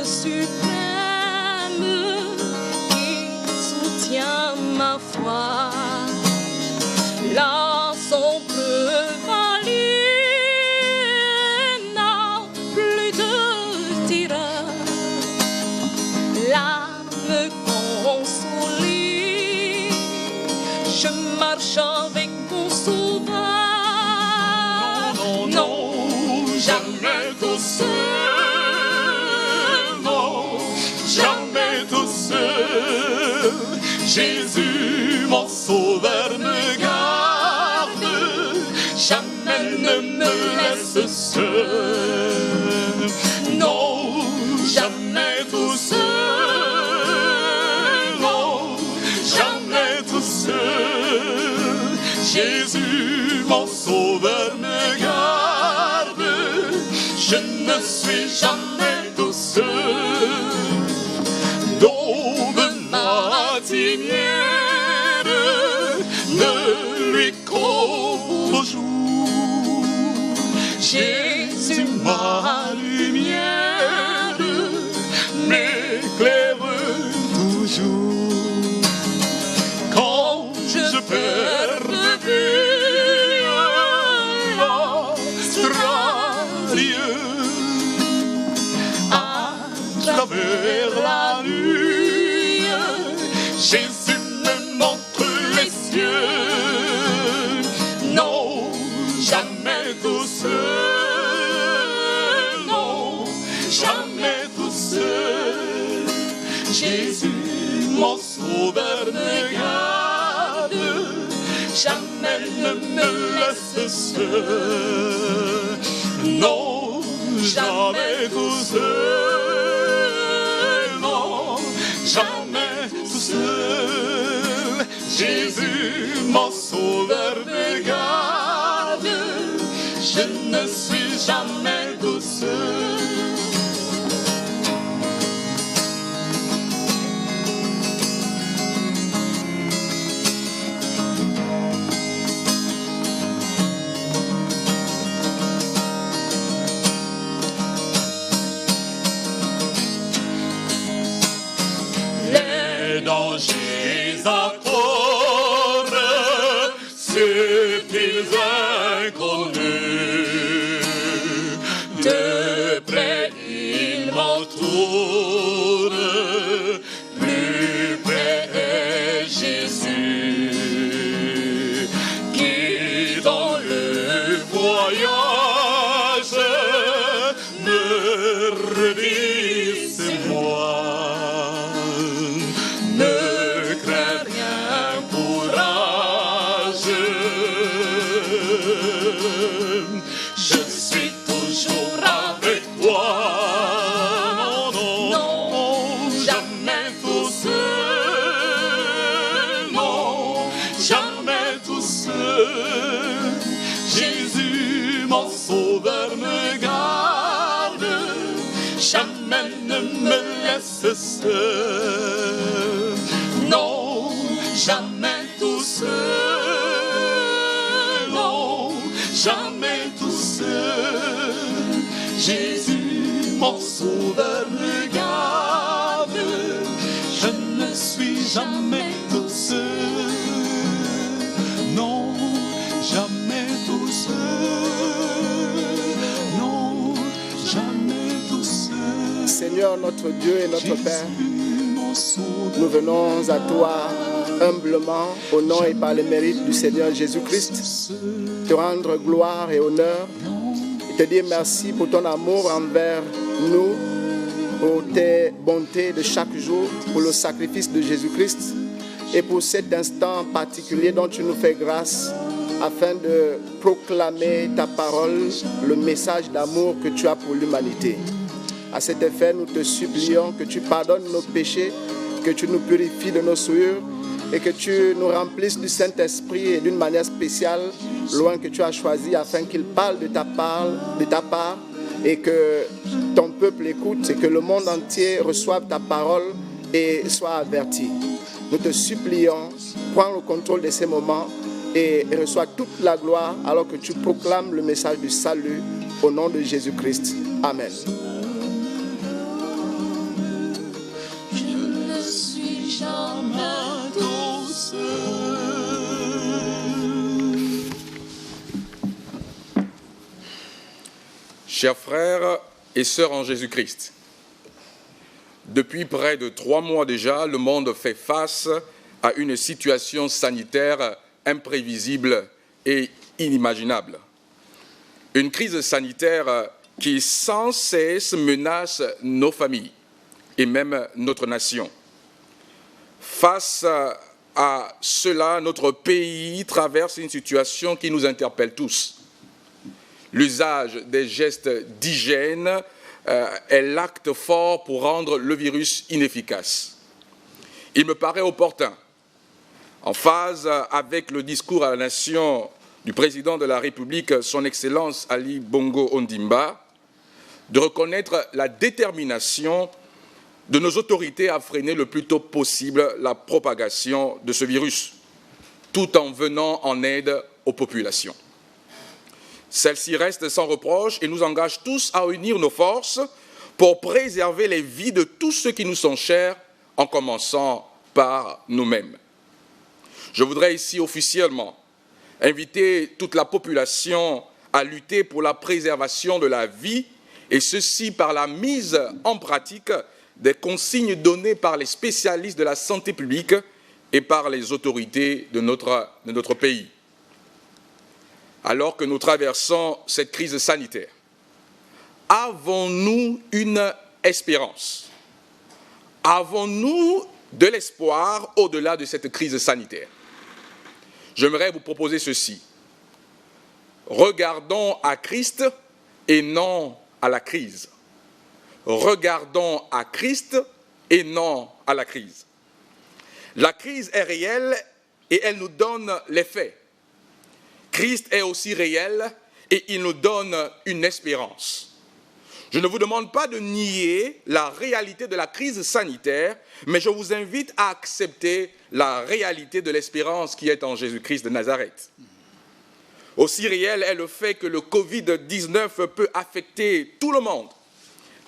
suprême qui soutient ma foi. La sombre vallée n'a plus de tireur. L'âme consolée, je marche avec mon sauveur. Non, non, non, jamais tout seul. Non, jamais tout seul. Jésus, mon sauveur, me garde. Jamais ne me laisse seul. Non, jamais tout seul. Non, jamais tout seul. Jésus, mon sauveur, me garde. Je ne suis jamais tout seul. D'aube matinière, de lui qu'au jour. Jésus, ma lumière, m'éclaire toujours. Quand je perds de vue l'Australie, à travers la nuit, Jésus me montre les cieux. Non, jamais tout seul. Non, jamais tout seul. Jésus, mon sauveur, me garde. Jamais ne me laisse seul. Non, jamais tout seul. Non, jamais tout seul. Jésus, mon sauveur, me garde. Je ne suis jamais tout seul. Les dangers accourent, subtils inconnus. De près ils m'entourent, plus près est Jésus, qui dans le voyage me redit c'est moi. Ne crains rien, courage. Je suis toujours avec toi. Non, non, non, jamais tout seul. Non, jamais tout seul. Jésus, mon sauveur, me garde. Jamais ne me laisse seul. Non, jamais tout seul. Non, jamais tout seul. Jésus, mon sauveur, me garde. Je ne suis jamais tout seul. Non, jamais tout seul. Non, jamais tout seul. Seigneur notre Dieu et notre Père, nous venons à toi humblement au nom et par le mérite du Seigneur Jésus-Christ, te rendre gloire et honneur et te dire merci pour ton amour envers nous, pour tes bontés de chaque jour, pour le sacrifice de Jésus-Christ et pour cet instant particulier dont tu nous fais grâce afin de proclamer ta parole, le message d'amour que tu as pour l'humanité. À cet effet, nous te supplions que tu pardonnes nos péchés, que tu nous purifies de nos souillures et que tu nous remplisses du Saint-Esprit et d'une manière spéciale, loin que tu as choisi, afin qu'il parle de ta part et que ton peuple écoute et que le monde entier reçoive ta parole et soit averti. Nous te supplions, prends le contrôle de ces moments et reçois toute la gloire alors que tu proclames le message du salut au nom de Jésus-Christ. Amen. Chers frères et sœurs en Jésus-Christ, depuis près de 3 mois déjà, le monde fait face à une situation sanitaire imprévisible et inimaginable. Une crise sanitaire qui sans cesse menace nos familles et même notre nation. Face à cela, notre pays traverse une situation qui nous interpelle tous. L'usage des gestes d'hygiène est l'acte fort pour rendre le virus inefficace. Il me paraît opportun, en phase avec le discours à la nation du président de la République, son Excellence Ali Bongo Ondimba, de reconnaître la détermination de nos autorités à freiner le plus tôt possible la propagation de ce virus, tout en venant en aide aux populations. Celle-ci reste sans reproche et nous engage tous à unir nos forces pour préserver les vies de tous ceux qui nous sont chers, en commençant par nous-mêmes. Je voudrais ici officiellement inviter toute la population à lutter pour la préservation de la vie, et ceci par la mise en pratique des consignes données par les spécialistes de la santé publique et par les autorités de notre pays. Alors que nous traversons cette crise sanitaire, avons-nous une espérance? Avons-nous de l'espoir au-delà de cette crise sanitaire? J'aimerais vous proposer ceci. Regardons à Christ et non à la crise. Regardons à Christ et non à la crise. La crise est réelle et elle nous donne les faits. Christ est aussi réel et il nous donne une espérance. Je ne vous demande pas de nier la réalité de la crise sanitaire, mais je vous invite à accepter la réalité de l'espérance qui est en Jésus-Christ de Nazareth. Aussi réel est le fait que le Covid-19 peut affecter tout le monde,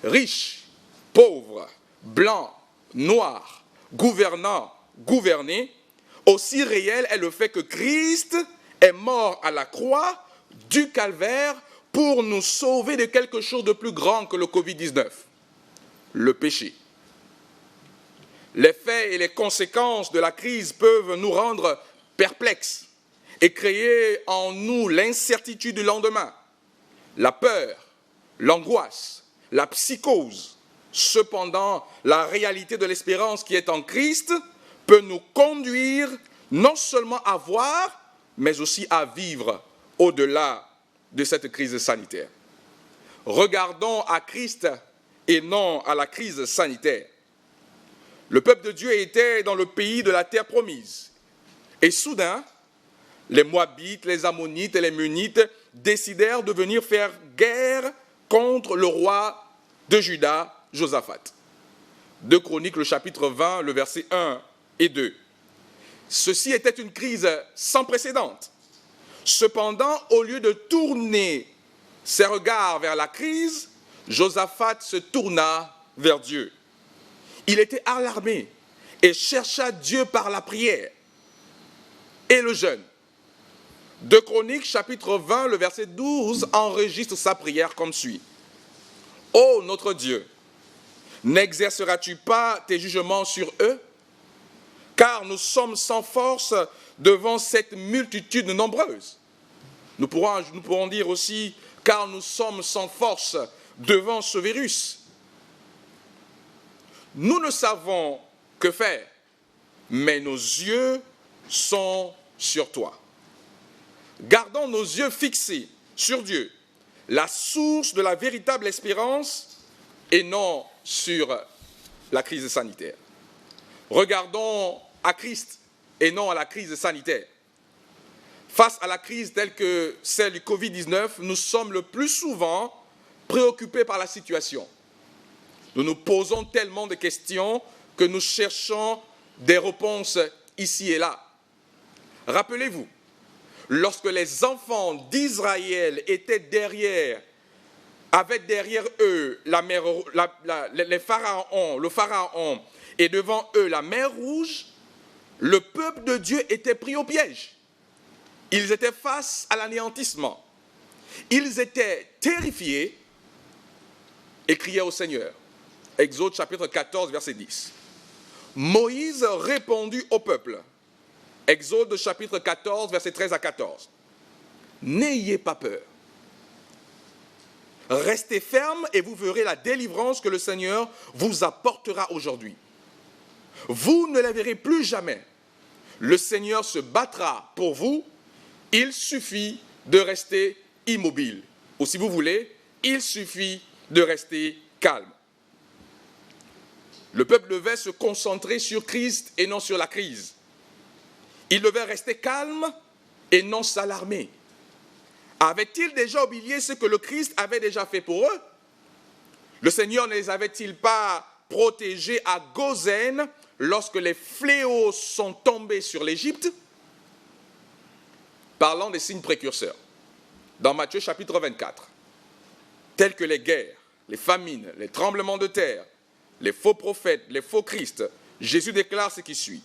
riches, pauvres, blancs, noirs, gouvernants, gouvernés. Aussi réel est le fait que Christ est mort à la croix du calvaire pour nous sauver de quelque chose de plus grand que le Covid-19, le péché. Les faits et les conséquences de la crise peuvent nous rendre perplexes et créer en nous l'incertitude du lendemain, la peur, l'angoisse, la psychose. Cependant, la réalité de l'espérance qui est en Christ peut nous conduire non seulement à voir, mais aussi à vivre au-delà de cette crise sanitaire. Regardons à Christ et non à la crise sanitaire. Le peuple de Dieu était dans le pays de la terre promise. Et soudain, les Moabites, les Ammonites et les Meunites décidèrent de venir faire guerre contre le roi de Juda, Josaphat. 2 Chroniques, le chapitre 20, le verset 1 et 2. Ceci était une crise sans précédent. Cependant, au lieu de tourner ses regards vers la crise, Josaphat se tourna vers Dieu. Il était alarmé et chercha Dieu par la prière et le jeûne. 2 Chroniques, chapitre 20, le verset 12, enregistre sa prière comme suit. « Ô notre Dieu, n'exerceras-tu pas tes jugements sur eux? Car nous sommes sans force devant cette multitude nombreuse. » Nous pourrons dire aussi, car nous sommes sans force devant ce virus. Nous ne savons que faire, mais nos yeux sont sur toi. Gardons nos yeux fixés sur Dieu, la source de la véritable espérance, et non sur la crise sanitaire. Regardons à Christ et non à la crise sanitaire. Face à la crise telle que celle du Covid-19, nous sommes le plus souvent préoccupés par la situation. Nous nous posons tellement de questions que nous cherchons des réponses ici et là. Rappelez-vous, lorsque les enfants d'Israël étaient avaient derrière eux le pharaon et devant eux la mer Rouge, le peuple de Dieu était pris au piège. Ils étaient face à l'anéantissement. Ils étaient terrifiés et criait au Seigneur. Exode chapitre 14, verset 10. Moïse répondit au peuple. Exode chapitre 14, verset 13 à 14. N'ayez pas peur. Restez ferme et vous verrez la délivrance que le Seigneur vous apportera aujourd'hui. Vous ne la verrez plus jamais. Le Seigneur se battra pour vous. Il suffit de rester immobile. Ou si vous voulez, il suffit de rester calme. Le peuple devait se concentrer sur Christ et non sur la crise. Il devait rester calme et non s'alarmer. Avait-il déjà oublié ce que le Christ avait déjà fait pour eux? Le Seigneur ne les avait-il pas protégés à Goshen lorsque les fléaux sont tombés sur l'Égypte? Parlant des signes précurseurs, dans Matthieu chapitre 24, tels que les guerres, les famines, les tremblements de terre, les faux prophètes, les faux Christ, Jésus déclare ce qui suit.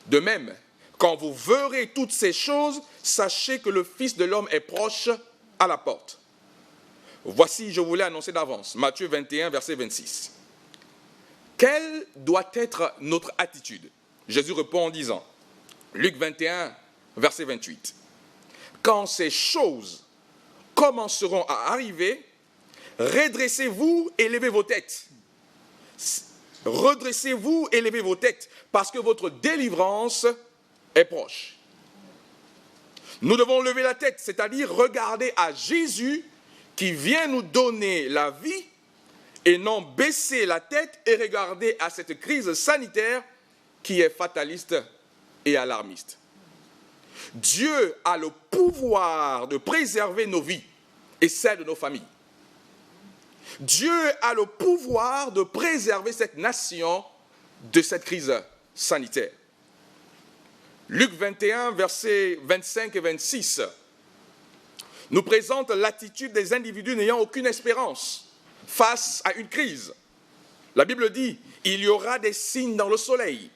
De même, quand vous verrez toutes ces choses, sachez que le Fils de l'homme est proche à la porte. Voici, je vous l'ai annoncé d'avance, Matthieu 21, verset 26. Quelle doit être notre attitude? Jésus répond en disant, Luc 21, verset 28. Quand ces choses commenceront à arriver, redressez-vous et levez vos têtes. Redressez-vous et levez vos têtes, parce que votre délivrance est proche. Nous devons lever la tête, c'est-à-dire regarder à Jésus qui vient nous donner la vie et non baisser la tête et regarder à cette crise sanitaire qui est fataliste et alarmiste. Dieu a le pouvoir de préserver nos vies et celles de nos familles. Dieu a le pouvoir de préserver cette nation de cette crise sanitaire. Luc 21, versets 25 et 26, nous présente l'attitude des individus n'ayant aucune espérance face à une crise. La Bible dit, il y aura des signes dans le soleil,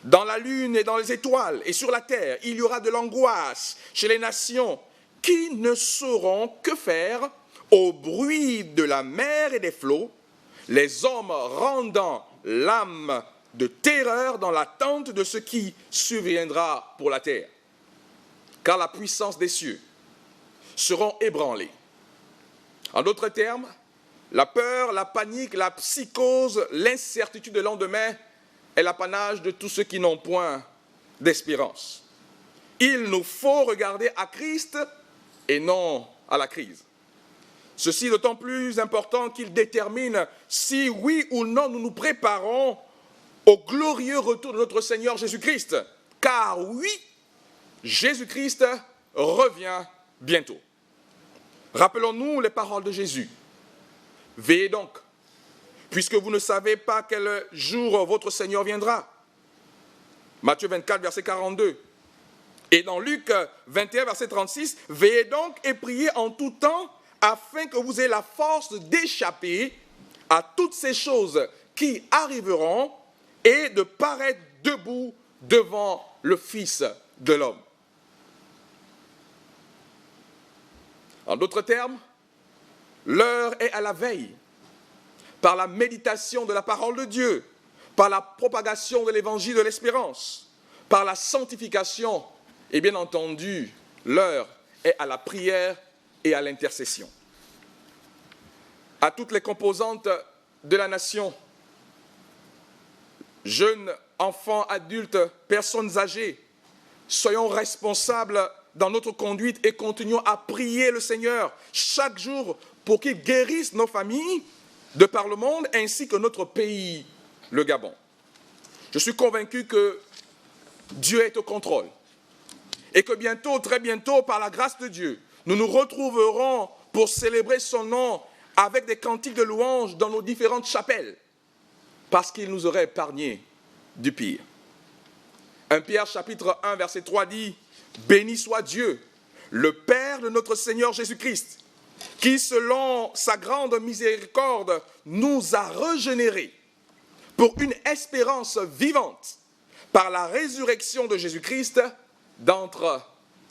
dans la lune et dans les étoiles, et sur la terre, il y aura de l'angoisse chez les nations qui ne sauront que faire au bruit de la mer et des flots, les hommes rendant l'âme de terreur dans l'attente de ce qui surviendra pour la terre. Car la puissance des cieux seront ébranlées. En d'autres termes, la peur, la panique, la psychose, l'incertitude du lendemain est l'apanage de tous ceux qui n'ont point d'espérance. Il nous faut regarder à Christ et non à la crise. Ceci est d'autant plus important qu'il détermine si oui ou non nous nous préparons au glorieux retour de notre Seigneur Jésus-Christ. Car oui, Jésus-Christ revient bientôt. Rappelons-nous les paroles de Jésus. Veillez donc, puisque vous ne savez pas quel jour votre Seigneur viendra. Matthieu 24, verset 42. Et dans Luc 21, verset 36, veillez donc et priez en tout temps, afin que vous ayez la force d'échapper à toutes ces choses qui arriveront et de paraître debout devant le Fils de l'homme. En d'autres termes, l'heure est à la veille, par la méditation de la parole de Dieu, par la propagation de l'évangile de l'espérance, par la sanctification, et bien entendu, l'heure est à la prière et à l'intercession. À toutes les composantes de la nation, jeunes, enfants, adultes, personnes âgées, soyons responsables dans notre conduite et continuons à prier le Seigneur chaque jour pour qu'il guérisse nos familles de par le monde ainsi que notre pays, le Gabon. Je suis convaincu que Dieu est au contrôle et que bientôt, très bientôt, par la grâce de Dieu, nous nous retrouverons pour célébrer son nom avec des cantiques de louange dans nos différentes chapelles parce qu'il nous aurait épargné du pire. 1 Pierre chapitre 1 verset 3 dit « Béni soit Dieu, le Père de notre Seigneur Jésus-Christ, qui selon sa grande miséricorde nous a régénérés pour une espérance vivante par la résurrection de Jésus-Christ d'entre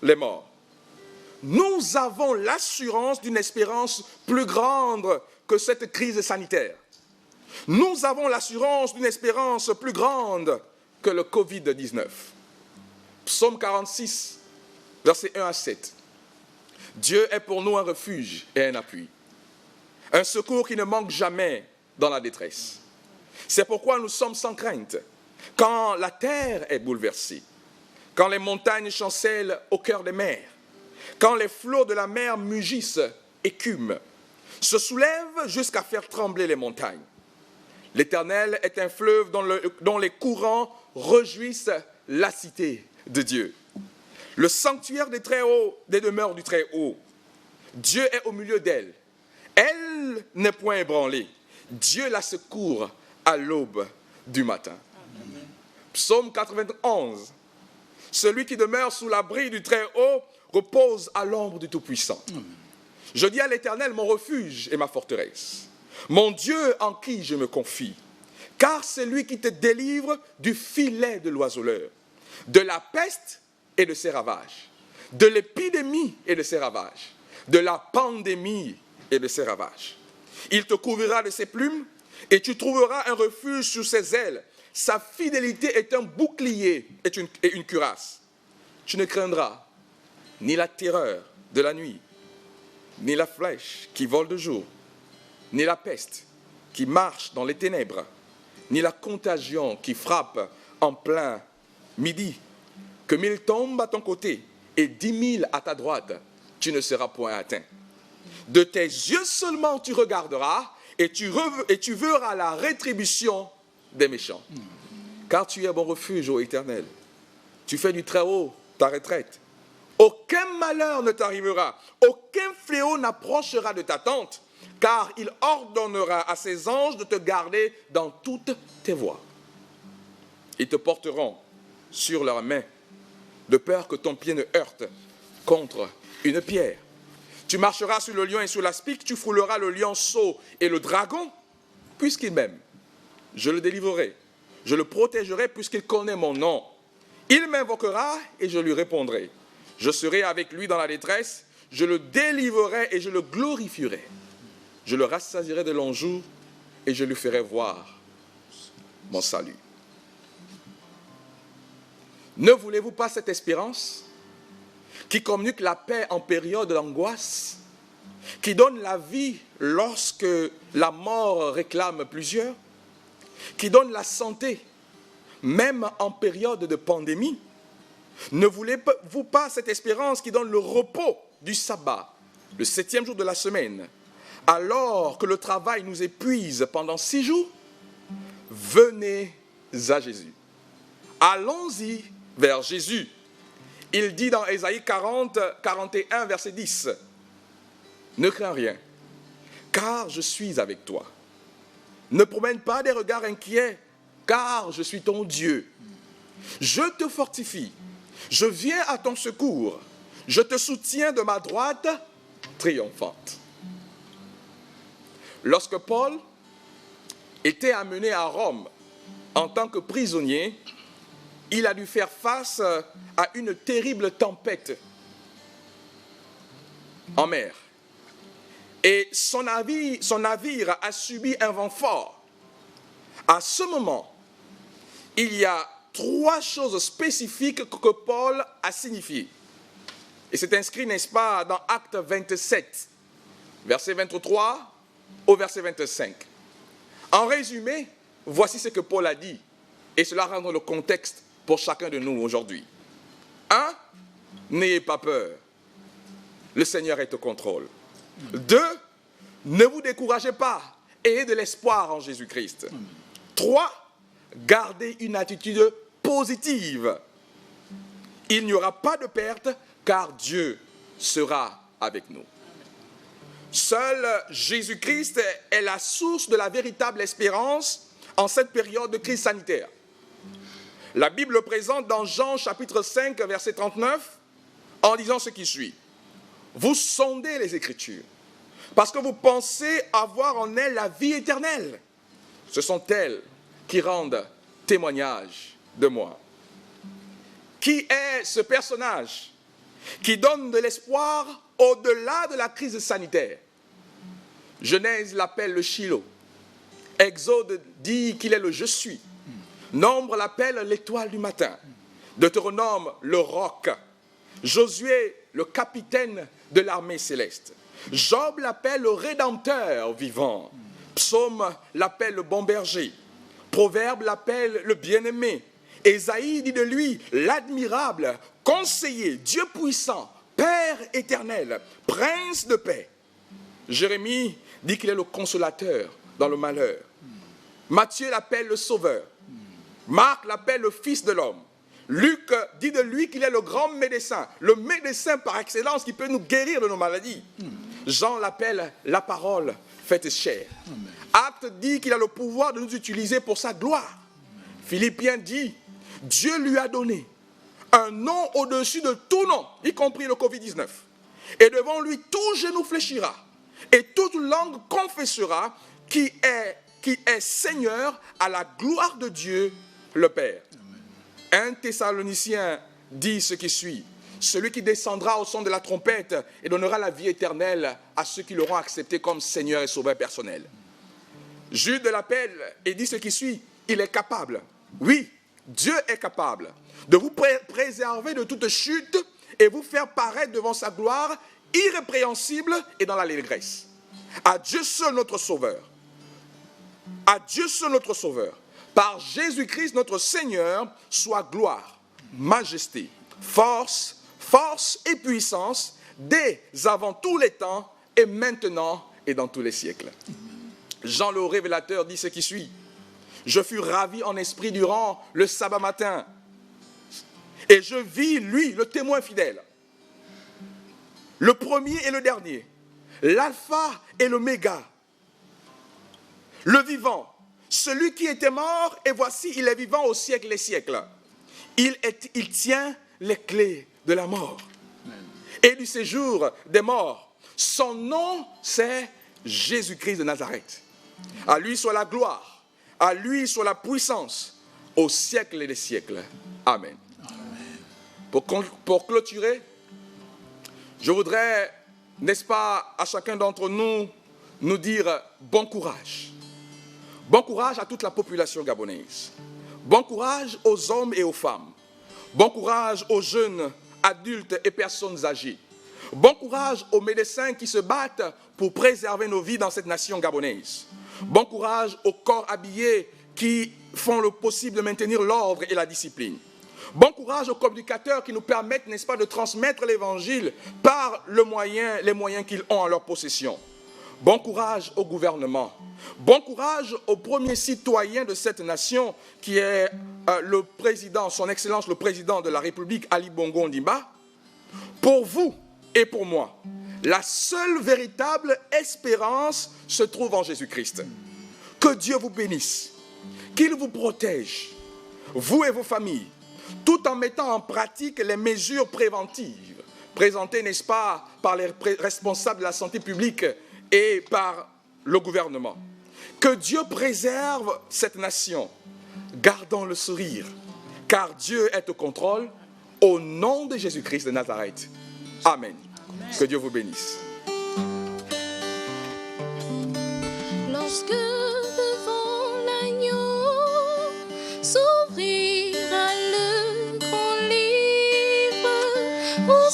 les morts. » nous avons l'assurance d'une espérance plus grande que cette crise sanitaire. Nous avons l'assurance d'une espérance plus grande que le Covid-19. Psaume 46, versets 1 à 7. Dieu est pour nous un refuge et un appui, un secours qui ne manque jamais dans la détresse. C'est pourquoi nous sommes sans crainte quand la terre est bouleversée, quand les montagnes chancellent au cœur des mers, quand les flots de la mer mugissent, écument, se soulèvent jusqu'à faire trembler les montagnes. L'Éternel est un fleuve dont les courants réjouissent la cité de Dieu. Le sanctuaire des Très-Hauts, des demeures du Très-Haut. Dieu est au milieu d'elle. Elle n'est point ébranlée. Dieu la secourt à l'aube du matin. Amen. Psaume 91. Celui qui demeure sous l'abri du Très-Haut repose à l'ombre du Tout-Puissant. Je dis à l'Éternel, mon refuge et ma forteresse, mon Dieu en qui je me confie, car c'est lui qui te délivre du filet de l'oiseleur, de la peste et de ses ravages, de l'épidémie et de ses ravages, de la pandémie et de ses ravages. Il te couvrira de ses plumes et tu trouveras un refuge sous ses ailes. Sa fidélité est un bouclier et une cuirasse. Tu ne craindras ni la terreur de la nuit, ni la flèche qui vole de jour, ni la peste qui marche dans les ténèbres, ni la contagion qui frappe en plein midi. Que 1000 tombent à ton côté et 10 000 à ta droite, tu ne seras point atteint. De tes yeux seulement tu regarderas et tu verras la rétribution des méchants. Car tu es mon refuge, ô Éternel. Tu fais du Très-Haut ta retraite. Aucun malheur ne t'arrivera, aucun fléau n'approchera de ta tente, car il ordonnera à ses anges de te garder dans toutes tes voies. Ils te porteront sur leurs mains, de peur que ton pied ne heurte contre une pierre. Tu marcheras sur le lion et sur l'aspic, tu fouleras le lionceau et le dragon, puisqu'il m'aime. Je le délivrerai, je le protégerai puisqu'il connaît mon nom. Il m'invoquera et je lui répondrai. Je serai avec lui dans la détresse, je le délivrerai et je le glorifierai. Je le rassasierai de longs jours et je lui ferai voir mon salut. Ne voulez-vous pas cette espérance qui communique la paix en période d'angoisse, qui donne la vie lorsque la mort réclame plusieurs, qui donne la santé même en période de pandémie? Ne voulez-vous pas cette espérance qui donne le repos du sabbat, le 7e jour de la semaine, alors que le travail nous épuise pendant 6 jours? Venez à Jésus. Allons-y vers Jésus. Il dit dans Ésaïe 41, verset 10, « Ne crains rien, car je suis avec toi. Ne promène pas des regards inquiets, car je suis ton Dieu. Je te fortifie, je viens à ton secours, je te soutiens de ma droite triomphante. » Lorsque Paul était amené à Rome en tant que prisonnier, il a dû faire face à une terrible tempête en mer. Et son navire a subi un vent fort. À ce moment, il y a 3 choses spécifiques que Paul a signifiées. Et c'est inscrit, n'est-ce pas, dans Actes 27, verset 23 au verset 25. En résumé, voici ce que Paul a dit. Et cela rend le contexte pour chacun de nous aujourd'hui. 1. N'ayez pas peur. Le Seigneur est au contrôle. 2. Ne vous découragez pas. Ayez de l'espoir en Jésus-Christ. 3. Gardez une attitude positive. Il n'y aura pas de perte car Dieu sera avec nous. Seul Jésus-Christ est la source de la véritable espérance en cette période de crise sanitaire. La Bible le présente dans Jean chapitre 5, verset 39, en disant ce qui suit. Vous sondez les Écritures, parce que vous pensez avoir en elles la vie éternelle. Ce sont elles qui rendent témoignage de moi. Qui est ce personnage qui donne de l'espoir au-delà de la crise sanitaire. Genèse l'appelle le Shiloh. Exode dit qu'il est le « je suis ». Nombre l'appelle l'étoile du matin. Deutéronome, le roc. Josué, le capitaine de l'armée céleste. Job l'appelle le rédempteur vivant. Psaume l'appelle le bon berger. Proverbe l'appelle le bien-aimé. Ésaïe dit de lui l'admirable, conseiller, Dieu puissant, Père éternel, prince de paix. Jérémie dit qu'il est le consolateur dans le malheur. Matthieu l'appelle le sauveur. Marc l'appelle le fils de l'homme. Luc dit de lui qu'il est le grand médecin, le médecin par excellence qui peut nous guérir de nos maladies. Jean l'appelle la parole faite chair. Acte dit qu'il a le pouvoir de nous utiliser pour sa gloire. Philippiens dit, Dieu lui a donné un nom au-dessus de tout nom, y compris le Covid-19. Et devant lui, tout genou fléchira et toute langue confessera qui est Seigneur à la gloire de Dieu le Père. 1 Thessaloniciens dit ce qui suit. Celui qui descendra au son de la trompette et donnera la vie éternelle à ceux qui l'auront accepté comme Seigneur et Sauveur personnel. Jude l'appelle et dit ce qui suit. Il est capable, oui, Dieu est capable de vous préserver de toute chute et vous faire paraître devant sa gloire irrépréhensible et dans l'allégresse. À Dieu seul notre Sauveur. À Dieu seul notre Sauveur. Par Jésus-Christ notre Seigneur, soit gloire, majesté, force et puissance dès avant tous les temps et maintenant et dans tous les siècles. Jean le révélateur dit ce qui suit. Je fus ravi en esprit durant le sabbat matin et je vis lui, le témoin fidèle, le premier et le dernier, l'alpha et l'oméga, le vivant, celui qui était mort et voici il est vivant au siècle des siècles. Il tient les clés de la mort et du séjour des morts. Son nom c'est Jésus-Christ de Nazareth. À lui soit la gloire, à lui soit la puissance au siècle des siècles. Amen. Pour clôturer, je voudrais, n'est-ce pas, à chacun d'entre nous dire bon courage. Bon courage à toute la population gabonaise. Bon courage aux hommes et aux femmes. Bon courage aux jeunes, adultes et personnes âgées. Bon courage aux médecins qui se battent pour préserver nos vies dans cette nation gabonaise. Bon courage aux corps habillés qui font le possible de maintenir l'ordre et la discipline. Bon courage aux communicateurs qui nous permettent, n'est-ce pas, de transmettre l'évangile par les moyens qu'ils ont en leur possession. Bon courage au gouvernement. Bon courage au premier citoyen de cette nation qui est le président, son Excellence le président de la République, Ali Bongo Ondimba. Pour vous et pour moi, la seule véritable espérance se trouve en Jésus-Christ. Que Dieu vous bénisse, qu'il vous protège, vous et vos familles, tout en mettant en pratique les mesures préventives présentées, n'est-ce pas, par les responsables de la santé publique et par le gouvernement. Que Dieu préserve cette nation. Gardons le sourire, car Dieu est au contrôle. Au nom de Jésus-Christ de Nazareth. Amen. Que Dieu vous bénisse. Lorsque devant l'agneau s'ouvrira le grand livre, où